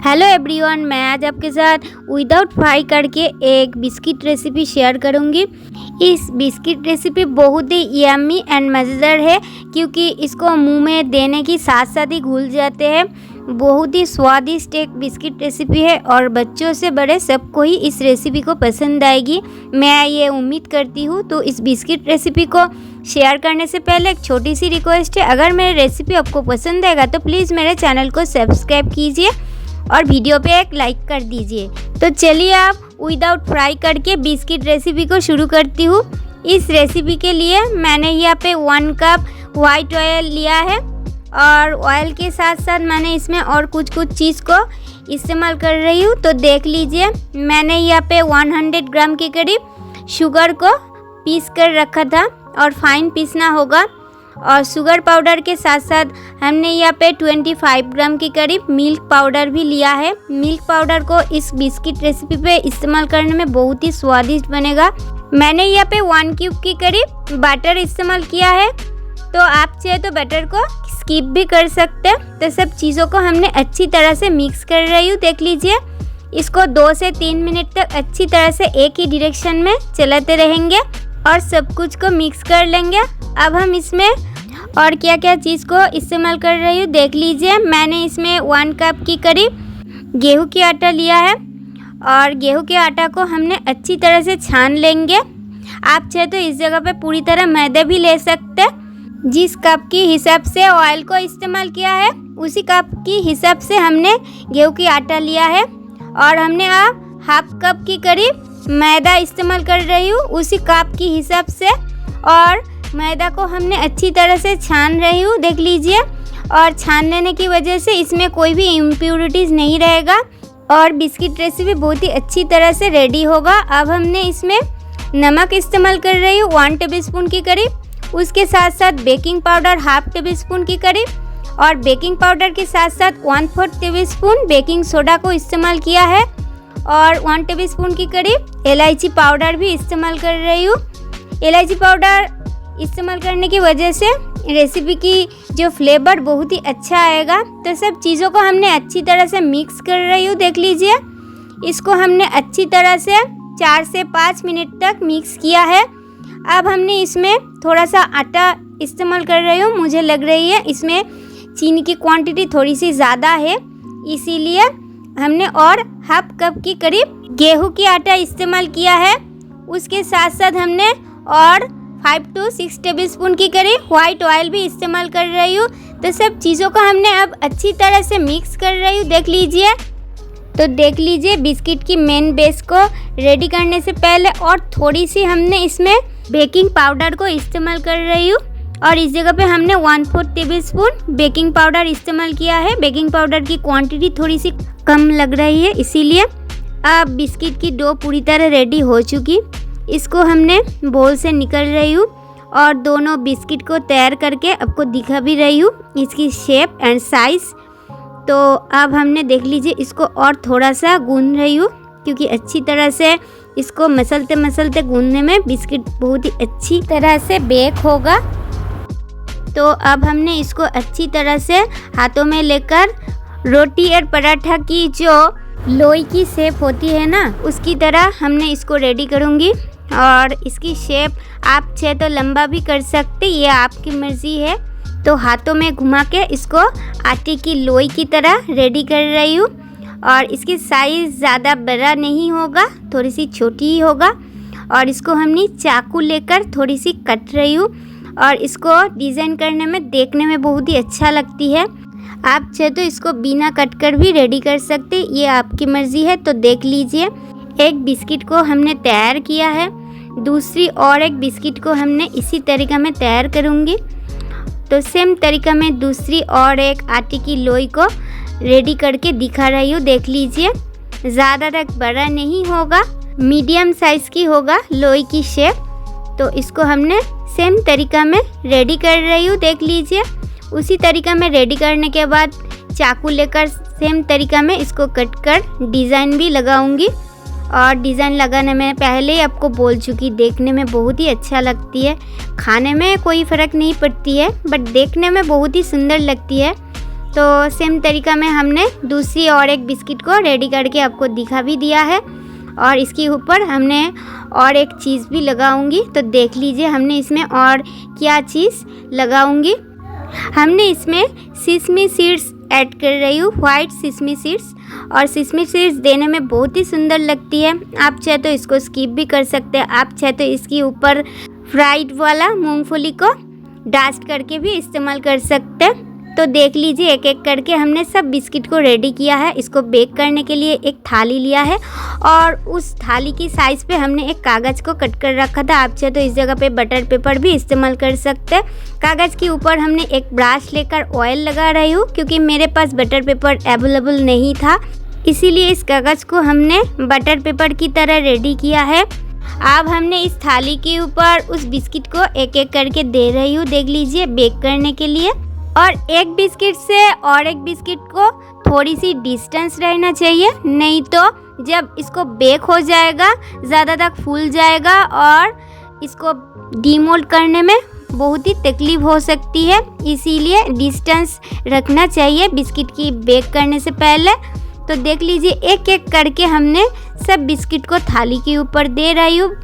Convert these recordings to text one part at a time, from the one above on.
Hello everyone, मैं आज आपके साथ विदाउट फ्राई करके एक बिस्किट रेसिपी शेयर करूंगी। इस बिस्किट रेसिपी बहुत ही यम्मी एंड मज़ेदार है क्योंकि इसको मुंह में देने की साथ साथ ही घुल जाते हैं। बहुत ही स्वादिष्ट एक बिस्किट रेसिपी है और बच्चों से बड़े सबको ही इस रेसिपी को पसंद आएगी, मैं ये उम्मीद करती हूँ। तो इस बिस्किट रेसिपी को शेयर करने से पहले एक छोटी सी रिक्वेस्ट है, अगर मेरी रेसिपी आपको पसंद आएगा तो प्लीज़ मेरे चैनल को सब्सक्राइब कीजिए और वीडियो पे एक लाइक कर दीजिए। तो चलिए आप विदाउट फ्राई करके बिस्किट रेसिपी को शुरू करती हूँ। इस रेसिपी के लिए मैंने यहाँ पे 1 कप वाइट ऑयल लिया है और ऑयल के साथ साथ मैंने इसमें और कुछ चीज़ को इस्तेमाल कर रही हूँ। तो देख लीजिए, मैंने यहाँ पे 100 ग्राम के करीब शुगर को पीस कर रखा था और फाइन पीसना होगा। और शुगर पाउडर के साथ साथ हमने यहाँ पे 25 ग्राम के करीब मिल्क पाउडर भी लिया है। मिल्क पाउडर को इस बिस्किट रेसिपी पे इस्तेमाल करने में बहुत ही स्वादिष्ट बनेगा। मैंने यहाँ पे 1 क्यूब के करीब बटर इस्तेमाल किया है, तो आप चाहे तो बटर को स्किप भी कर सकते हैं। तो सब चीज़ों को हमने अच्छी तरह से मिक्स कर रही हूँ। देख लीजिए, इसको 2 से 3 मिनट तक अच्छी तरह से एक ही डायरेक्शन में चलाते रहेंगे और सब कुछ को मिक्स कर लेंगे। अब हम इसमें और क्या क्या चीज़ को इस्तेमाल कर रही हूँ देख लीजिए। मैंने इसमें 1 कप की करीब गेहूं की आटा लिया है और गेहूं के आटा को हमने अच्छी तरह से छान लेंगे। आप चाहे तो इस जगह पे पूरी तरह मैदा भी ले सकते हैं। जिस कप की हिसाब से ऑयल को इस्तेमाल किया है उसी कप की हिसाब से हमने गेहूं की आटा लिया है और हमने अब हाफ कप की करीब मैदा इस्तेमाल कर रही हूँ उसी कप की हिसाब से। और मैदा को हमने अच्छी तरह से छान रही हूँ, देख लीजिए। और छान लेने की वजह से इसमें कोई भी इम्प्योरिटीज़ नहीं रहेगा और बिस्किट रेसिपी बहुत ही अच्छी तरह से रेडी होगा। अब हमने इसमें नमक इस्तेमाल कर रही हूँ 1 टेबलस्पून के करीब, उसके साथ साथ बेकिंग पाउडर हाफ टेबलस्पून के करीब और बेकिंग पाउडर के साथ साथ 1/4 टेबलस्पून बेकिंग सोडा को इस्तेमाल किया है और 1 टेबलस्पून के करीब इलायची पाउडर भी इस्तेमाल कर रही हूँ। इलायची पाउडर इस्तेमाल करने की वजह से रेसिपी की जो फ्लेवर बहुत ही अच्छा आएगा। तो सब चीज़ों को हमने अच्छी तरह से मिक्स कर रही हूँ, देख लीजिए। इसको हमने अच्छी तरह से 4 से 5 मिनट तक मिक्स किया है। अब हमने इसमें थोड़ा सा आटा इस्तेमाल कर रही हूँ, मुझे लग रही है इसमें चीनी की क्वांटिटी थोड़ी सी ज़्यादा है, इसीलिए हमने और हाफ कप की करीब गेहूं की आटा इस्तेमाल किया है। उसके साथ साथ हमने और 5 से 6 टेबलस्पून की करीब वाइट ऑयल भी इस्तेमाल कर रही हूँ। तो सब चीज़ों को हमने अब अच्छी तरह से मिक्स कर रही हूँ, देख लीजिए। तो देख लीजिए, बिस्किट की मेन बेस को रेडी करने से पहले और थोड़ी सी हमने इसमें बेकिंग पाउडर को इस्तेमाल कर रही हूँ और इस जगह पे हमने 1/4 टेबलस्पून बेकिंग पाउडर इस्तेमाल किया है। बेकिंग पाउडर की क्वांटिटी थोड़ी सी कम लग रही है, इसीलिए। अब बिस्किट की डो पूरी तरह रेडी हो चुकी, इसको हमने बोल से निकल रही हूँ और दोनों बिस्किट को तैयार करके आपको दिखा भी रही हूँ इसकी शेप एंड साइज़। तो अब हमने देख लीजिए इसको और थोड़ा सा गूंद रही हूँ क्योंकि अच्छी तरह से इसको मसलते गूंदने में बिस्किट बहुत ही अच्छी तरह से बेक होगा। तो अब हमने इसको अच्छी तरह से हाथों में लेकर रोटी और पराठा की जो लोई की शेप होती है ना, उसकी तरह हमने इसको रेडी करूँगी। और इसकी शेप आप चाहे तो लंबा भी कर सकते, ये आपकी मर्ज़ी है। तो हाथों में घुमा के इसको आटे की लोई की तरह रेडी कर रही हूँ और इसकी साइज़ ज़्यादा बड़ा नहीं होगा, थोड़ी सी छोटी ही होगा। और इसको हमने चाकू लेकर थोड़ी सी कट रही हूँ और इसको डिज़ाइन करने में देखने में बहुत ही अच्छा लगती है। आप चाहे तो इसको बिना कट कर भी रेडी कर सकते, ये आपकी मर्ज़ी है। तो देख लीजिए, एक बिस्किट को हमने तैयार किया है, दूसरी और एक बिस्किट को हमने इसी तरीक़ा में तैयार करूँगी। तो सेम तरीक़ा में दूसरी और एक आटे की लोई को रेडी करके दिखा रही हूँ, देख लीजिए। ज़्यादा तक बड़ा नहीं होगा, मीडियम साइज़ की होगा लोई की शेप। तो इसको हमने सेम तरीक़ा में रेडी कर रही हूँ, देख लीजिए। उसी तरीक़ा में रेडी करने के बाद चाकू लेकर सेम तरीक़ा में इसको कट कर डिज़ाइन भी लगाऊंगी। और डिज़ाइन लगाने में पहले ही आपको बोल चुकी, देखने में बहुत ही अच्छा लगती है, खाने में कोई फ़र्क नहीं पड़ती है बट देखने में बहुत ही सुंदर लगती है। तो सेम तरीका में हमने दूसरी और एक बिस्किट को रेडी करके आपको दिखा भी दिया है। और इसके ऊपर हमने और एक चीज़ भी लगाऊंगी, तो देख लीजिए हमने इसमें और क्या चीज़ लगाऊंगी। हमने इसमें सिसमी सीड्स ऐड कर रही हूँ, वाइट सिसमी सीड्स। और सिसमी सीड्स देने में बहुत ही सुंदर लगती है। आप चाहे तो इसको स्किप भी कर सकते हैं, आप चाहे तो इसके ऊपर फ्राइड वाला मूंगफली को डस्ट करके भी इस्तेमाल कर सकते हैं। तो देख लीजिए एक एक करके हमने सब बिस्किट को रेडी किया है। इसको बेक करने के लिए एक थाली लिया है और उस थाली की साइज़ पे हमने एक कागज़ को कट कर रखा था। आप चाहे तो इस जगह पे बटर पेपर भी इस्तेमाल कर सकते हैं। कागज़ के ऊपर हमने एक ब्रश लेकर ऑयल लगा रही हूँ, क्योंकि मेरे पास बटर पेपर अवेलेबल नहीं था, इसीलिए इस कागज़ को हमने बटर पेपर की तरह रेडी किया है। अब हमने इस थाली के ऊपर उस बिस्किट को एक एक करके दे रही हूँ, देख लीजिए, बेक करने के लिए। और एक बिस्किट से और एक बिस्किट को थोड़ी सी डिस्टेंस रहना चाहिए, नहीं तो जब इसको बेक हो जाएगा ज़्यादा तक फूल जाएगा और इसको डीमोल्ड करने में बहुत ही तकलीफ हो सकती है। इसीलिए डिस्टेंस रखना चाहिए बिस्किट की बेक करने से पहले। तो देख लीजिए एक एक करके हमने सब बिस्किट को थाली के ऊपर दे रही हूँ।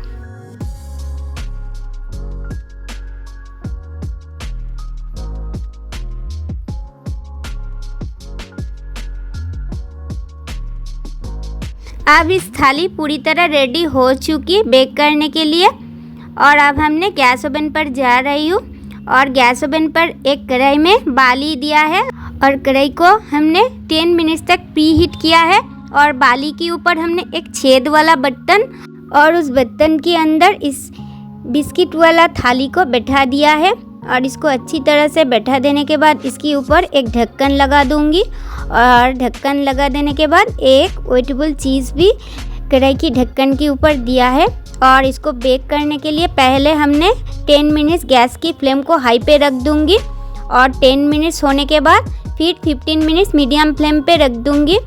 अब इस थाली पूरी तरह रेडी हो चुकी बेक करने के लिए। और अब हमने गैस ओवन पर जा रही हूँ और गैस ओवन पर एक कढ़ाई में बाली दिया है और कढ़ाई को हमने 10 मिनट्स तक प्री हीट किया है। और बाली के ऊपर हमने एक छेद वाला बर्तन और उस बर्तन के अंदर इस बिस्किट वाला थाली को बैठा दिया है। और इसको अच्छी तरह से बैठा देने के बाद इसके ऊपर एक ढक्कन लगा दूंगी। और ढक्कन लगा देने के बाद एक वेटेबल चीज़ भी कढ़ाई की ढक्कन के ऊपर दिया है। और इसको बेक करने के लिए पहले हमने 10 मिनट्स गैस की फ्लेम को हाई पे रख दूंगी और 10 मिनट्स होने के बाद फिर 15 मिनट्स मीडियम फ्लेम पे रख दूंगी।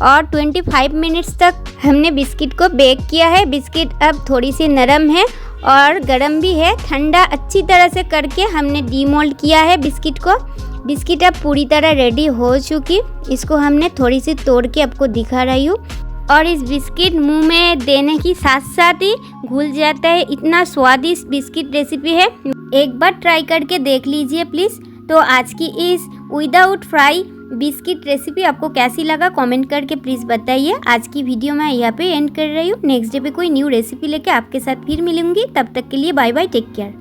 और 25 मिनट्स तक हमने बिस्किट को बेक किया है। बिस्किट अब थोड़ी सी नरम है और गर्म भी है, ठंडा अच्छी तरह से करके हमने डीमोल्ड किया है बिस्किट को। बिस्किट अब पूरी तरह रेडी हो चुकी, इसको हमने थोड़ी सी तोड़ के आपको दिखा रही हूँ। और इस बिस्किट मुंह में देने की साथ साथ ही घुल जाता है, इतना स्वादिष्ट बिस्किट रेसिपी है। एक बार ट्राई करके देख लीजिए प्लीज़। तो आज की इस विदाउट फ्राई बिस्किट रेसिपी आपको कैसी लगा कमेंट करके प्लीज़ बताइए। आज की वीडियो मैं यहाँ पे एंड कर रही हूँ। नेक्स्ट डे पे कोई न्यू रेसिपी लेके आपके साथ फिर मिलूंगी। तब तक के लिए बाय बाय, टेक केयर।